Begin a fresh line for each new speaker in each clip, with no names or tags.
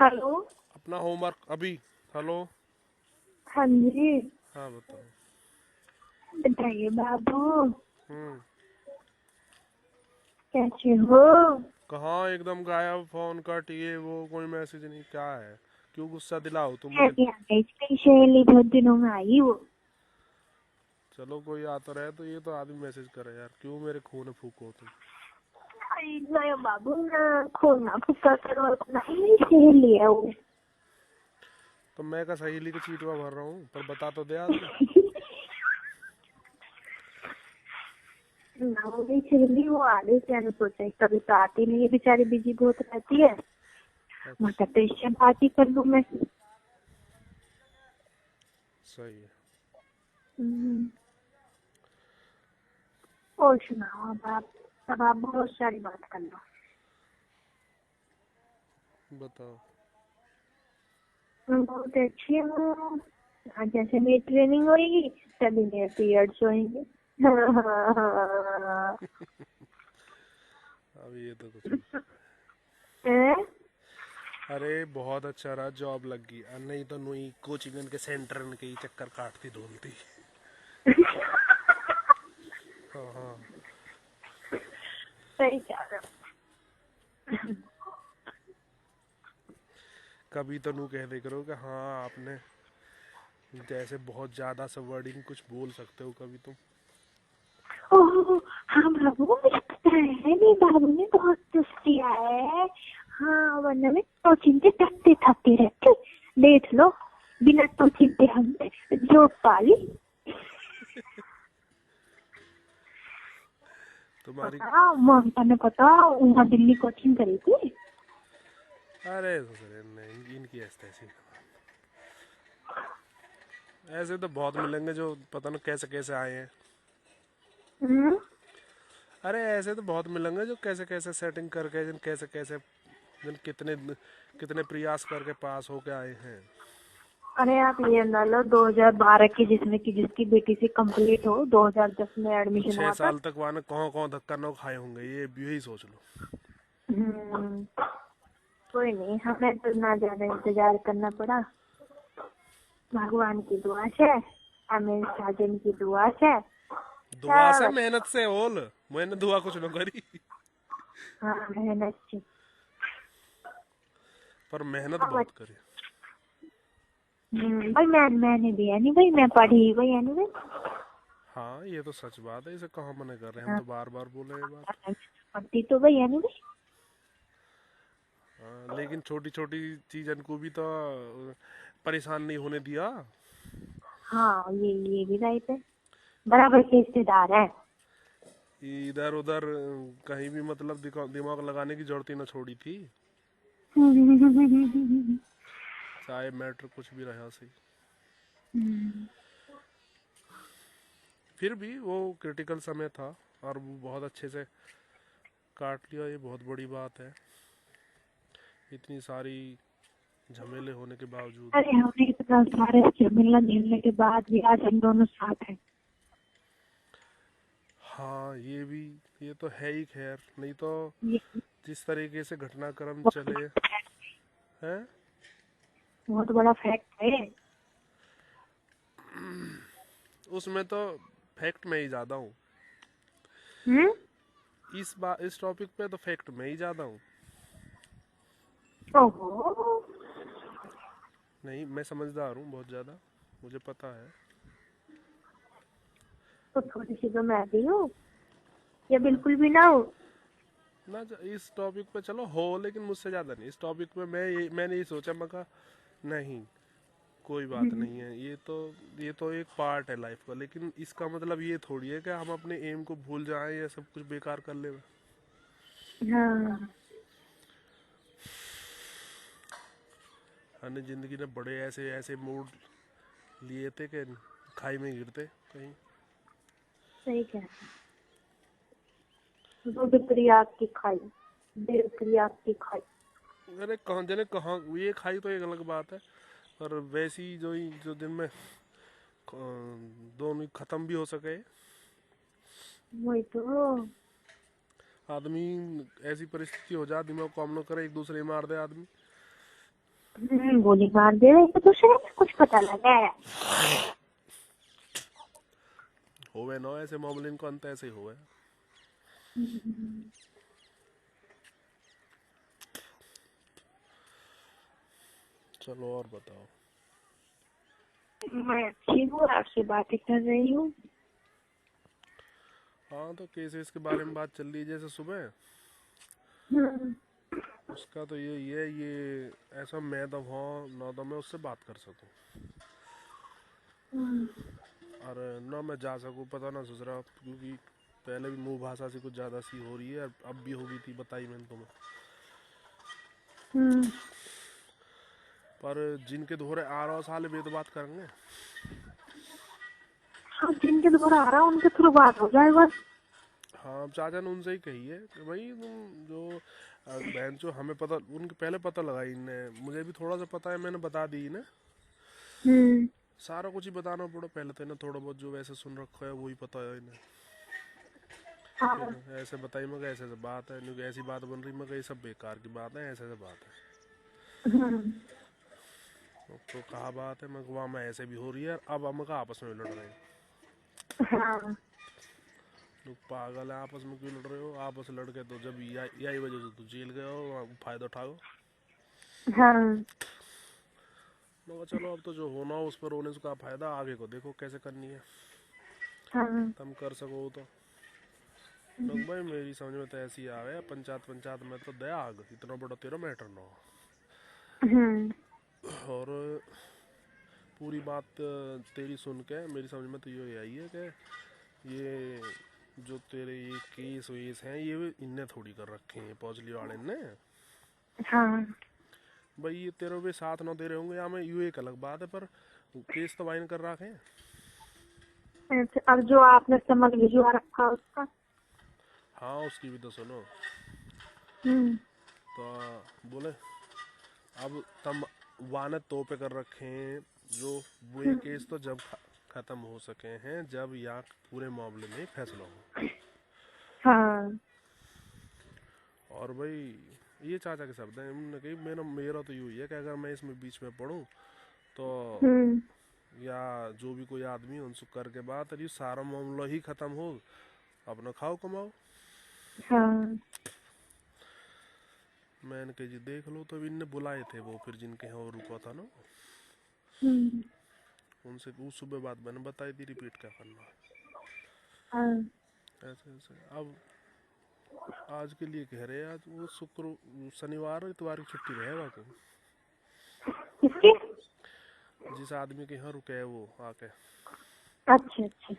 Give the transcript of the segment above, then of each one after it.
Hello.
अपना homework अभी। Hello.
हाँ जी।
हाँ बताओ।
बताइए बाबू,
हम्म।
कैसे हो?
कहाँ एकदम गायब, फोन कट, ये वो, कोई मैसेज नहीं, क्या है? क्यों गुस्सा दिलाओ तुम मुझे?
सहेली आ गई, इसकी सहेली बहुत दिनों में आई वो।
चलो कोई आता रहे, तो ये तो आदमी मैसेज करे यार, क्यों मेरे खून फूको तुम?
अरे नहीं बाबू, ना खोना फुका करो, नहीं मेरी सहेली है वो।
तो मैं का सहेली की चीटवा भर रहा हूँ, पर बता तो दे आदमी।
ना वो मेरी सहेली, वो आ गई क्या नहीं सोचा, कभी तो आती नहीं है, बेचारी बिजी बहुत रहती है। मैं
अच्छा।
कहते इससे बात ही कर लूँ मैं।
सही है।
हम्म, और सुनाओ अब आप बहुत सारी बात कर लो।
बताओ।
मैं बहुत अच्छी हूँ। आज जैसे मेरी ट्रेनिंग होगी तभी मेरे पीरियड्स होंगे।
अब ये तो कुछ भी।
हैं?
अरे बहुत अच्छा रहा, जॉब लग गई, नहीं तो नुई कोचिंग के सेंटर के ही चक्कर काटती ढूंढती। हाँ हाँ।
सही कह रहे हो।
कभी तो नू कह दे करो कि हाँ आपने जैसे बहुत ज्यादा सब वर्डिंग कुछ बोल सकते हो कभी तुम।
ओह हाँ बाबू, मुझे पता है, नहीं बाबू ने बहुत टेस्ट किया है। हाँ वरना मैं कोचिंग के थकते थकते रहते, देख लो, बिना कोचिंग के हमने जॉब पाली।
तुम्हारी।
बताओ ममता ने, पता वहाँ दिल्ली कोचिंग करी थी।
अरे ससुरे नहीं, इनकी ऐसे ऐसी। ऐसे तो बहुत मिलेंगे जो पता नहीं कैसे कैसे आए हैं।
हम्म।
अरे ऐसे तो बहुत मिलेंगे जो कैसे कैसे सेटिंग करके, जिन कैसे कैसे, जिन कितने कितने प्रयास करके पास होके आए हैं।
अरे आप ये अंदाज लो, 2012 की जिसमें की जिसकी बेटी से कंप्लीट हो, 2010 में एडमिशन
छह
हुआ था।
साल तक वहां कौन कौन धक्का न खाए होंगे, ये यही सोच लो।
हम्म, कोई नहीं, हमें तो ना ज्यादा इंतजार करना पड़ा। भगवान की दुआ से, हमें साजन की दुआ से
दुआ से
सब
मेहनत
अच्छा।
से होल। मैंने दुआ कुछ न करी।
हाँ मेहनत से
पर मेहनत
सब
बहुत
अच्छा।
करी।
भाई मैंने भी है नहीं भाई, मैं पढ़ी भाई है नहीं भाई।
हाँ ये तो सच बात है, इसे कहाँ मना कर रहे हैं, हम
हाँ,
तो बार बार बोले ये बात।
पढ़ती तो भाई है नहीं भाई।
हाँ, लेकिन छोटी छोटी चीजन को भी तो परेशान नहीं होने दिया।
हाँ ये भी राइट है, बराबर के रिश्तेदार है।
इधर उधर कहीं भी मतलब दिमाग लगाने की जरूरत ही ना छोड़ी थी। चाहे मैटर कुछ भी रहा सही। फिर भी वो क्रिटिकल समय था, और वो बहुत अच्छे से काट लिया, ये बहुत बड़ी बात है, इतनी सारी झमेले होने के बावजूद।
अरे हमने इतना सारे से मिलना झेलने के बाद भी आज हम दोनों साथ हैं।
हाँ ये भी, ये तो है ही, खैर नहीं तो
ये
जिस तरीके से घटनाक्रम
बहुत
चले हैं,
बहुत बड़ा फैक्ट है।
उसमें तो फैक्ट में ही ज़्यादा हूँ।
हम्म।
इस टॉपिक पे तो फैक्ट में ही ज़्यादा हूँ।
ओहो,
नहीं, मैं समझदार हूँ बहुत ज़्यादा, मुझे पता है।
तो थोड़ी सी तो मैं भी हूँ, या बिल्कुल भी ना हूँ।
ना इस टॉपिक पे चलो हो, लेकिन मुझसे ज़्यादा नहीं। इस टॉपिक पे मैंने ये सोचा, मैं कहा नहीं, कोई बात नहीं है, ये तो एक पार्ट है लाइफ का, लेकिन इसका मतलब ये थोड़ी है कि हम अपने एम को भूल जाएं या सब कुछ बेकार कर ले।
हाँ
हमने जिंदगी में बड़े ऐसे ऐसे मूड लिए थे कि खाई में गिरते कहीं।
सही कह रहे हो, दूध प्रयाग की खाई, देव प्रयाग की खाई।
अरे कहाँ जने कहाँ, ये खाई तो एक अलग बात है, पर वैसी जो दिन में दोनों खत्म भी हो सके
वही तो।
आदमी, ऐसी परिस्थिति हो जाए दिमाग काम न करे, एक दूसरे ही मार दे आदमी।
गोली मार दे रहे तो दूसरे को कुछ पता लगा है।
होवे ना ऐसे मामले, इनको अंत ऐसे ही होवे। चलो और बताओ।
मैं अच्छी हूँ, आपसे बातें कर रही हूँ।
हाँ तो केसेस के बारे में बात चल रही है जैसे सुबह, उसका तो यही है, ये ऐसा मैं तो हाँ ना तो मैं उससे बात कर सकूं और ना मैं जा सकूं, पता ना ससुरा, क्योंकि पहले भी मुंह भाषा से कुछ ज़्यादा सी हो रही है, अब भी हो गई थी, बताई मैंने तुम्हें। पर जिनके दोहरे आ रहा साल वे तो बात करेंगे।
हाँ, जिनके द्वारा आ रहा उनके थ्रू बात हो जाए बस।
हाँ चाचा ने उनसे ही कही है कि भाई तुम जो बहन जो हमें पता, उनके पहले पता लगा इनने, मुझे भी थोड़ा सा पता है, मैंने बता दी ना। सारा कुछ ही बताना पड़ो, पहले तो इन्हें थोड़ा बहुत जो वैसे सुन रखा है वही पता है इन्हें।
हाँ।
फिर ऐसे बताई मगर ऐसे ऐसे बात है, नहीं ऐसी बात बन रही मगर ये सब बेकार की बात है, ऐसे ऐसे बात है। तो कहा बात है मैं वहाँ में ऐसे भी हो रही है, अब हम का आपस में लड़ रहे हैं। लोग पागल है, आपस में क्यों लड़ रहे हो, आपस में लड़के तो जब यही वजह से तो जेल गए हो, फायदा उठाओ। मगर चलो अब तो जो होना हो उस पर होने से का फायदा, आगे को देखो कैसे करनी है। तुम कर सको तो लोग भाई, मेरी समझ में तो ऐसी आ गया, पंचायत में तो दया आ गई, इतना बड़ा तेरा मैटर ना हो। और पूरी बात तेरी सुन के मेरी समझ में तो ये आई है कि ये जो तेरे ये केस वेस हैं ये इनने थोड़ी कर रखे हैं, पौजली वाले ने। भाई ये तेरे भी साथ ना दे रहे होंगे या मैं यू एक अलग बात है, पर केस तो वाइन कर रखे हैं।
अब जो आपने समझ भिजवा रखा उसका,
हाँ उसकी भी तो सुनो। तो बोले अब तम वाने तो पे कर रखे हैं, जो वो केस तो जब खत्म हो सके हैं जब यहाँ पूरे मामले में फैसला हो।
हाँ।
और भाई ये चाचा के शब्द हैं, उन्होंने कही मेरा तो यही है कि अगर मैं इसमें बीच में पढ़ूं तो या जो भी कोई आदमी उनसे करके बात अरे सारा मामला ही खत्म हो, अपना खाओ कमाओ।
हाँ।
मैंने कही जी देख लो, तो इनने बुलाए थे वो फिर जिनके यहाँ वो रुका था ना, उनसे उस सुबह बात मैंने बताई थी, रिपीट क्या करना है। ऐसे ऐसे अब आज के लिए कह रहे हैं, आज वो शनिवार इतवार की छुट्टी रहेगा
किसकी?
जिस आदमी के यहाँ रुके है वो आके।
अच्छा अच्छा।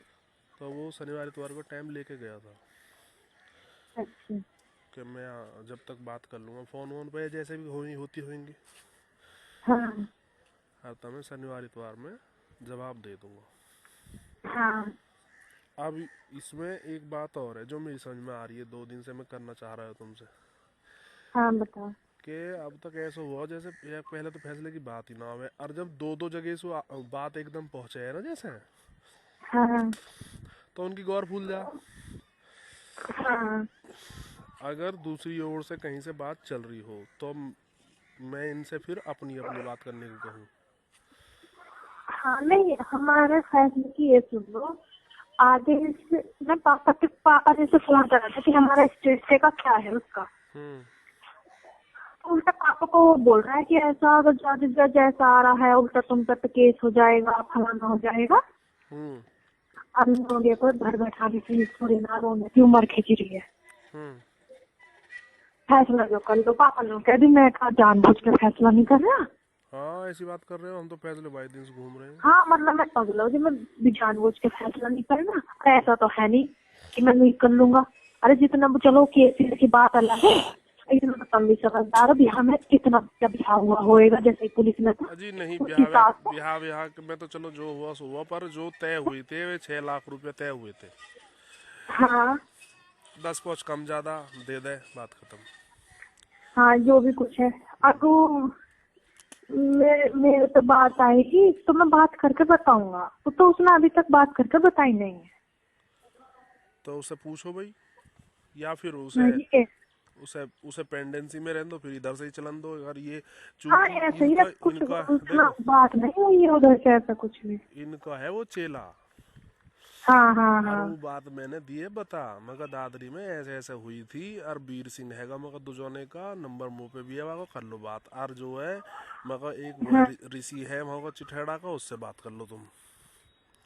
तो वो शनिवार इतवार को टाइम लेके गया था।
अच्छा।
कि मैं जब तक बात कर लूँगा फ़ोन वोन पे जैसे भी होती होंगी। हाँ तो मैं शनिवार इतवार में जवाब दे दूँगा। अब इसमें एक बात और है जो मेरी समझ में आ रही है, 2 दिन से मैं करना चाह रहा हूँ तुमसे।
बताओ। कि
अब तक ऐसा हुआ जैसे पहले तो फैसले की बात ही ना हो, और जब 2-2 जगह से बात एकदम पहुँचे है ना जैसे, तो उनकी गौर भूल जा। अगर दूसरी ओर से कहीं से बात चल रही हो तो मैं इनसे फिर अपनी अपनी बात करने को कहूँ।
हाँ नहीं, हमारे फैसले की ये सुन लो, आदेश मैं पापा जैसे फोन कर रहा था कि हमारा स्टेट से का क्या है उसका, उल्टा पापा को वो बोल रहा है कि ऐसा अगर जज जैसा आ रहा है उल्टा तुम पर तो केस हो जाएगा, फलाना हो जाएगा। अब लोगों को घर बैठा भी थोड़ी ना रोने की उम्र खिंच रही है। फैसला जो कर लो, पापा लोग कह दी मैं जानबूझ के फैसला नहीं कर रहा।
हाँ ऐसी बात कर रहे हो, हम तो फैसले 22 दिन से घूम रहे हैं।
हाँ मतलब मैं पगला हूँ, मैं भी जानबूझ के फैसला नहीं करना, ऐसा तो है नहीं कि मैं नहीं कर लूंगा। अरे जितना चलो केस की बात अलग है, इतना तो कम भी समझदार है, बिहार में कितना बिहार हुआ होएगा जैसे पुलिस में था।
अजी नहीं बिहार में तो चलो जो हुआ सो हुआ, पर जो तय हुए थे वे 6 लाख रुपए तय हुए थे।
हाँ
10-5 कम ज्यादा दे दे, बात खत्म।
हाँ जो भी कुछ है, अब मेरे तो बात आएगी तो मैं बात करके बताऊंगा, तो उसने अभी तक बात करके बताई नहीं है।
तो उसे पूछो भाई, या फिर उसे उसे उसे पेंडेंसी में रहने दो, फिर इधर से ही चलन दो। अगर ये
हाँ
चूंकि
ऐसे ही है,
इनका
कुछ
इनका
उतना
देखो,
बात नहीं हुई है उधर से ऐसा कुछ भी।
इनका है वो चेला।
हाँ हाँ
और
हाँ।
वो बात मैंने दिए बता, मगर दादरी में ऐसे ऐसे हुई थी, और वीर सिंह हैगा मगर दुजोने का नंबर मुंह पे भी है, वहाँ कर लो बात। और जो है मगर एक वो है
हाँ
ऋषि है वहाँ का चिठेड़ा का, उससे बात कर लो तुम।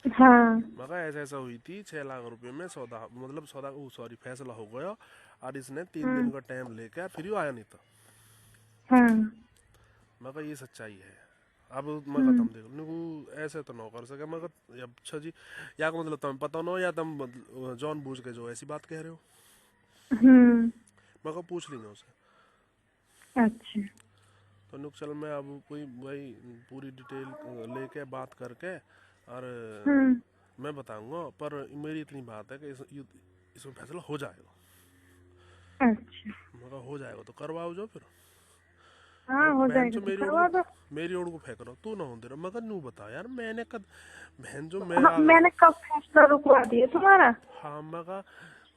हाँ।
मगर ऐसा ऐसा हुई थी, 6 लाख रुपए में सौदा, मतलब सौदा, सॉरी, फैसला हो गया। और इसने 3 दिन का टाइम लेके फिर भी आया नहीं था।
हाँ।
मगर ये सच्चाई है। अब मगर
हम्म
तुम देख लो ऐसे तो ना कर सके मगर। अब अच्छा जी, या को मतलब तुम्हें पता ना हो, या तुम जॉन बूझ के जो ऐसी बात कह रहे हो।
हम्म।
मगर पूछ लेंगे उसे।
अच्छा।
तो नुक चल, मैं अब कोई भाई पूरी डिटेल लेके बात करके और
हम्म।
मैं बताऊंगा। पर मेरी इतनी बात है कि इसमें फैसला हो जाएगा।
अच्छा।
मगर हो जाएगा तो करवाओ जो फिर।
हाँ
अब
हो
बहन
जाएगा
जो
तो करवा दो।
मेरी ओर को फेंक रहा तू ना हो दे रहा, मगर नू बता यार, मैंने कद बहन जो मैं
हाँ मैंने कब फैसला रुकवा दिया तुम्हारा?
हाँ मगर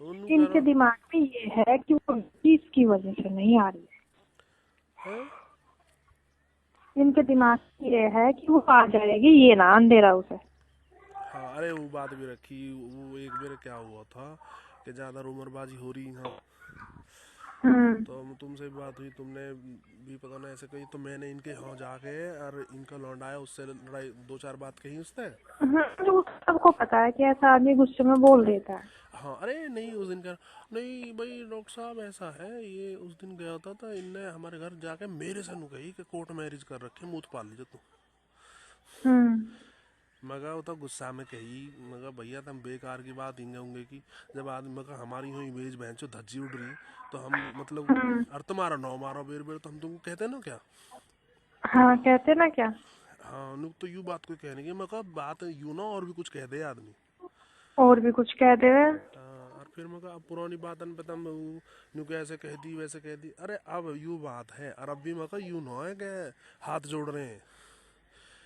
उन्नू कह
इनके
रहा
दिमाग में ये है कि वो इसकी वजह से नहीं आ रही
है।
है। इनके दिमाग में ये है कि वो आ जाएगी, ये ना अंधेरा उसे।
हाँ, अरे वो बात भी रखी, वो एक बार क्या हुआ था कि ज्यादा उम्रबाजी हो रही है।
हम्म।
तो तुमसे भी बात हुई, तुमने भी पता ना ऐसे कही, तो मैंने इनके यहाँ जाके और इनका लौंडा आया, उससे लड़ाई 2 4 बात कही उसने।
वो सबको पता है कि ऐसा आदमी गुस्से में बोल देता है।
हाँ, अरे नहीं उस दिन का नहीं भाई डॉक्टर साहब, ऐसा है ये उस दिन गया था इनने हमारे घर जाके मेरे से नु कही कि कोर्ट मैरिज कर रखे, मुँह तो पाल लीजिए तू।
हम्म।
मगर वो तो गुस्सा में कही, मगर भैया तुम बेकार की बात इंगे होंगे की, जब आदमी मगर हमारी हुई इमेज बहन चो धज्जी उड़ रही, तो हम मतलब
हम्म।
और तुम्हारा नौ मारो बेर बेर, तो हम तुमको कहते ना क्या।
हाँ कहते ना क्या।
हाँ नुक तो यू बात कोई कहने की मगर बात यू ना और भी कुछ कह दे आदमी।
और भी कुछ कह दे।
हाँ, और फिर मगर अब पुरानी बात न पता नु कैसे कह दी वैसे कह दी, अरे अब यू बात है, और अब भी मगर यू ना है कि हाथ जोड़ रहे हैं। अब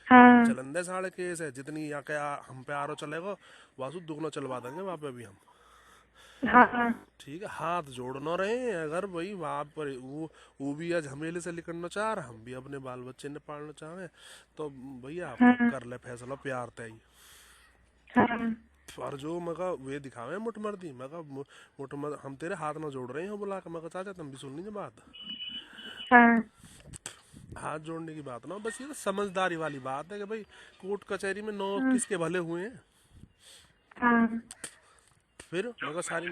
हाँ
चलन दे साढ़े केस है, जितनी या क्या हम पे आरो चलेगा वासु दुगना चलवा देंगे वहाँ पे भी हम।
हाँ
ठीक है, हाथ जोड़ना रहे हैं, अगर भाई वहाँ पर वो भी आज झमेले से निकलना चाह रहा, हम भी अपने बाल बच्चे ने पालना चाह रहे, तो भैया अपना
हाँ
कर ले फैसला प्यार तय।
हाँ
और जो मगा वे दिखावे मुठ मर्दी मगा मुठ मर हम तेरे हाथ में जोड़ रहे हैं बुला के, मगा चाचा तुम भी सुन लीजिए बात।
हाँ
हाथ जोड़ने की बात ना, बस ये तो समझदारी वाली बात है कि भाई कोर्ट कचहरी में नौ किसके भले हुए हैं।
हाँ
फिर मगर सारी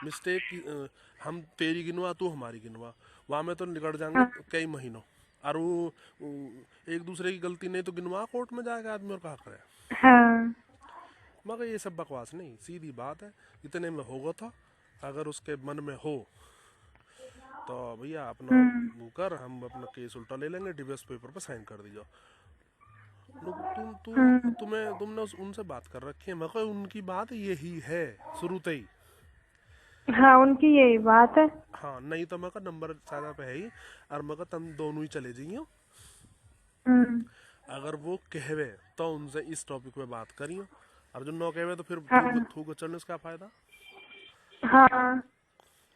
मिस्टेक हम तेरी गिनवा तू हमारी गिनवा, वहाँ में तो निकट जाएंगे
हाँ
कई महीनों। और वो एक दूसरे की गलती नहीं तो गिनवा कोर्ट में जाएगा आदमी और कहा करे।
हाँ
मगर ये सब बकवास नहीं, सीधी बात है, इतने में होगा था। अगर उसके मन में हो तो भैया अपना
हम्म
वो कर, हम अपना केस उल्टा ले लेंगे, डिवोर्स पेपर पर साइन कर दीजिए। तुमने उनसे बात कर रखी है, मगर उनकी बात यही है शुरू से ही।
हाँ उनकी यही बात है।
हाँ, नहीं तो मगर नंबर सादा पे है ही, और मगर तुम दोनों ही चले जाइयो।
हम्म।
अगर वो कहवे तो उनसे इस टॉपिक पे बात करियो, और जो नो कहवे तो फिर थूक
हाँ
थूक चलने उसका फायदा।
हाँ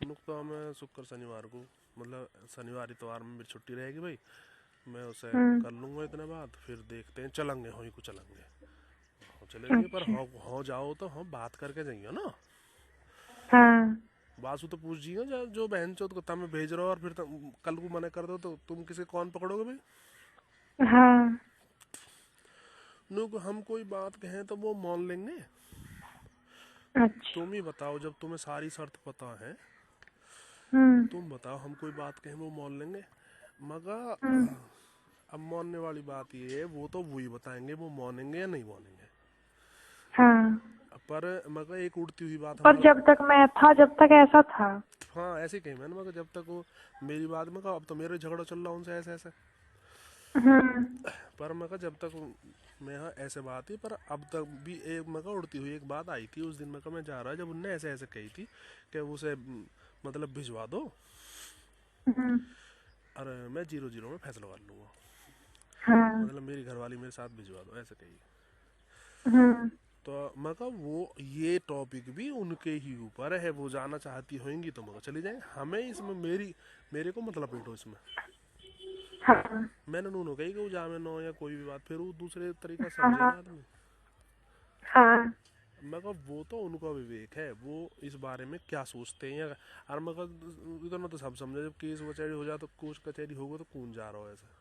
नुकता में शुक्र शनिवार को, मतलब शनिवार इतवार में मेरी छुट्टी रहेगी भाई, मैं उसे
हम्म।
कर लूँगा इतने बाद, फिर देखते हैं चलेंगे हो ही को चलेंगे। हाँ, चले जाइए, पर
अच्छा।
हो जाओ तो हम बात करके जाइए ना।
हाँ
बासु तो पूछ जियो जो बहन चौथ को तब भेज रहा हो, और फिर कल को मना कर दो तो तुम किसे कौन पकड़ोगे भाई।
हाँ।
नुक हम कोई बात कहें तो वो मान लेंगे।
अच्छा।
तुम ही बताओ, जब तुम्हें सारी शर्त पता है,
हम्म
तुम बताओ हम कोई बात कहें वो मान लेंगे। मगर
हम्म।
अब मानने वाली बात ये है, वो तो वही बताएंगे वो मानेंगे या नहीं मानेंगे।
हाँ
पर मगर एक उड़ती हुई बात
पर
हमारा।
जब तक मैं था, जब तक ऐसा था।
हाँ, ऐसे ही कही मैंने, मगर जब तक वो मेरी बात में कहा, अब तो मेरे झगड़ा चल रहा उनसे ऐसे ऐसे।
हम्म
पर मगर जब तक मैं हाँ ऐसे बात ही, पर अब तक भी एक मगर उड़ती हुई एक बात आई थी उस दिन, मगर मैं जा रहा जब उनने ऐसे ऐसे कही थी कि उसे मतलब भिजवा दो,
हम्म।
और मैं 0-0 में फैसला कर लूँगा,
हाँ
मतलब मेरी घरवाली मेरे साथ भिजवा दो, ऐसे कही।
हम्म।
तो मैं कहा वो ये टॉपिक भी उनके ही ऊपर है, वो जाना चाहती होंगी तो मगर चली जाए, हमें इसमें मेरे को मतलब पेटो इसमें।
हाँ
मैंने उन्होंने कही कि वो जामे न हो या कोई भी बात, फिर वो दूसरे तरीका
हाँ
समझे
हाँ
ना आदमी।
हाँ
मैं कहा वो तो उनका विवेक है, वो इस बारे में क्या सोचते हैं, या और मैं कहा इतना तो सब समझे, जब केस कचहरी हो जाए तो कोर्ट कचहरी होगा तो कौन जा रहा हो ऐसे।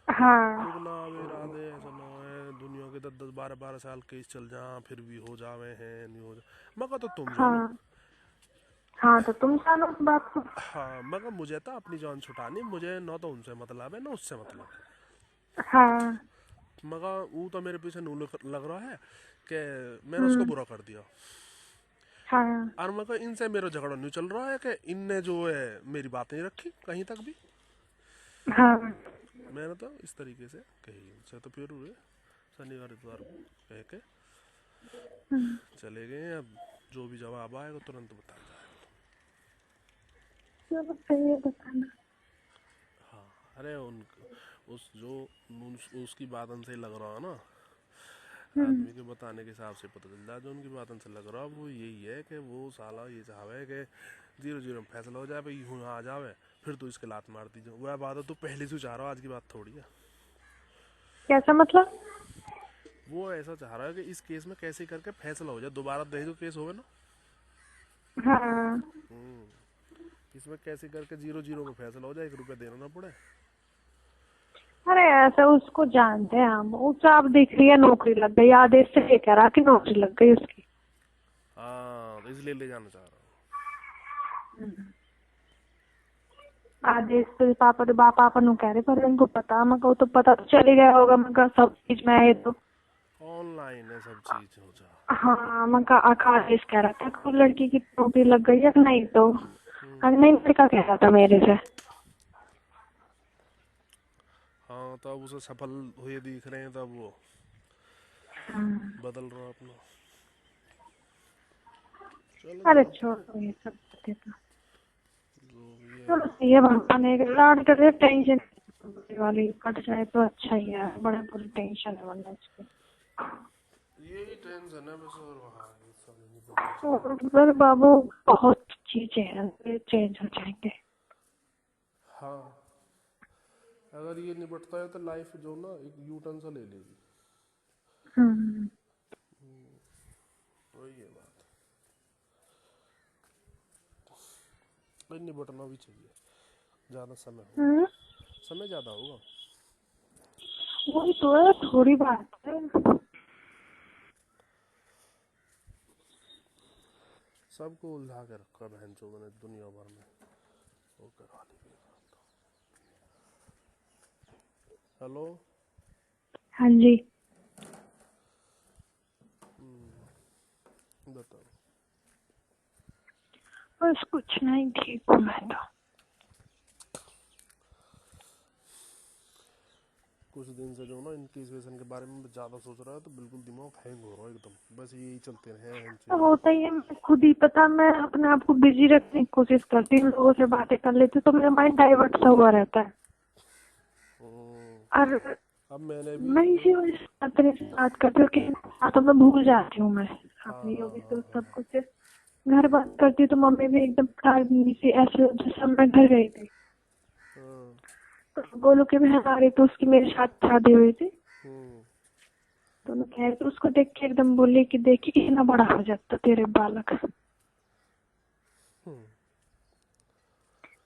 हाँ
एक ना अब इरादे ऐसा ना है, दुनिया के 10-10 12-12 साल केस चल जा फिर भी हो जावे हैं नहीं हो जा। मैं कहा तो तुम जानो।
हाँ हाँ, तो तुम जानो उस बात को।
हाँ मैं कहा मुझे तो अपनी जान छुटानी, मुझे ना तो उनसे मतलब है ना उससे मतलब
हाँ
है। मैं कहा वो तो मेरे पीछे नू लग रहा है कि मैंने उसको
हम्म
बुरा कर दिया।
हाँ
और मैं कहा इनसे मेरा झगड़ा नहीं चल रहा है कि इनने जो है मेरी बात नहीं रखी कहीं तक भी।
हाँ
मैंने तो इस तरीके से कही उनसे, तो फिर हुए शनिवार इतवार को कह के चले गए। अब जो भी जवाब आएगा तुरंत बताया जाएगा।
चलो सही है, बताना।
हाँ अरे उन उस जो उसकी बात से लग रहा है ना, आदमी के बताने के हिसाब से पता चल रहा है, जो उनकी बात से लग रहा है वो यही है कि वो साला ये चाहे कि 0-0 में फैसला हो जाए भाई, यूँ आ जावे फिर तो इसके लात मार दीजिए। वह बात है तो पहले से चाह रहा हो, आज की बात थोड़ी है।
कैसा मतलब?
वो ऐसा चाह रहा है कि इस केस में कैसे करके फैसला हो जाए, दोबारा दहेज का केस होगा ना।
हाँ
इसमें कैसे करके 0-0 में फैसला हो जाए, 1 रुपया देना ना पड़े।
अरे ऐसा उसको जानते हैं हम, उससे आप दिख रही है नौकरी लग गई, आदेश से ये कह रहा कि नौकरी लग गई उसकी।
हाँ तो इसलिए ले जाना चाह रहा
आदेश से पापा तो पापा नु कह रहे, पर इनको पता, मैं कहूँ तो पता तो चल ही गया होगा, मैं कहा सब चीज में है तो।
हूँ। ऑनलाइन है सब चीज हो जा।
हाँ, मैं कहा आदेश कह रहा था कि लड़की की नौकरी लग गई है कि नहीं, तो नहीं लड़का कह रहा था मेरे से।
हाँ तो अब उसे सफल हुए दिख रहे हैं, तब वो बदल रहा अपना। चलो
अरे
जो
छोड़ो ये सब बातें तो।
जो भी है।
चलो सही है, भगवान एक लाड कर, टेंशन वाली कट जाए तो अच्छा ही है, बड़े बुरी टेंशन है वरना इसकी।
यही टेंशन है बस, और वहाँ ये सब नहीं पता चला।
पर बाबू बहुत चीजें हैं, चेंज हो जाएंगे।
हाँ अगर ये निपटता है तो लाइफ जो ना एक यू टर्न सा ले लेगी। वही है बात, कोई निपटना भी चाहिए, ज़्यादा समय होगा, समय ज़्यादा होगा।
वही तो है, थोड़ी बात है।
सबको उलझा के रखा बहन चोद ने दुनिया भर में, वो करा ली गई बात। हेलो
हाँ जी
बताओ।
बस कुछ नहीं, ठीक हूँ मैं तो।
कुछ दिन से जो ना इनकी सिचुएशन के बारे में ज़्यादा सोच रहा है तो बिल्कुल दिमाग हैंग हो रहा है एकदम, बस यही चलते रहे हैं
तो होता ही है, मैं खुद ही पता, मैं अपने आप को बिजी रखने की कोशिश करती हूँ, लोगों से बातें कर लेती हूँ तो मेरा माइंड डाइवर्ट सा हुआ रहता है। और
अब मैंने भी
मैं इसी वजह से अपने से बात करती हूँ कि तो मैं भूल जाती हूँ, मैं अपनी होगी तो सब कुछ। घर बात करती हूँ तो मम्मी भी एकदम खराब सी, ऐसे जैसे मैं घर गई थी तो बोलो कि मैं आ रही, तो उसकी मेरे साथ शादी हुई थी, तो मैं कह रही तो उसको देख के एकदम बोली कि देखी कितना बड़ा हो जाता तेरे बालक।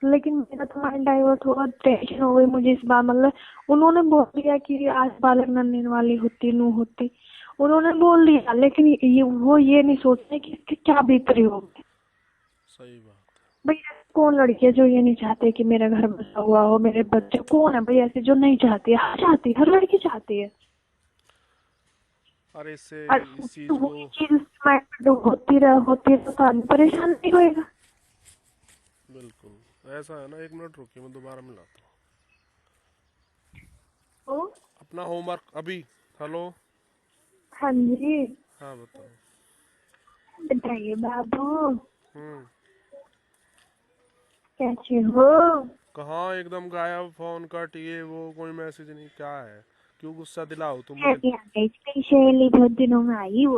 लेकिन मेरा तो माइंड डाइवर्ट हुआ, टेंशन हो गई मुझे इस बार, मतलब उन्होंने बोल दिया कि आज बालक नंदन वाली होती नू होती, उन्होंने बोल दिया, लेकिन वो ये नहीं सोच रहे कि इसकी क्या बीत रही होगी।
सही बात
भैया कौन लड़की है जो ये नहीं चाहते कि मेरा घर बसा हुआ हो, मेरे बच्चे, कौन है भैया ऐसे जो नहीं चाहती है? हर लड़की चाहती है।
अरे इससे
और
इस चीज को
वही चीज माइंड में होती रहे तो आदमी परेशान नहीं होएगा।
बिल्कुल ऐसा है ना, 1 मिनट रुकिए मैं दोबारा मिलाता
ओ
हूँ अपना होमवर्क अभी। हेलो
हाँ जी
हाँ बताओ।
बताइए बाबू,
हम्म
कैसे हो?
कहाँ एकदम गायब, फोन कट, ये वो कोई मैसेज नहीं, क्या है, क्यों गुस्सा दिलाओ तुम
मैं
मुझे?
भी आ गई थी, मेरी सहेली बहुत दिनों में आई वो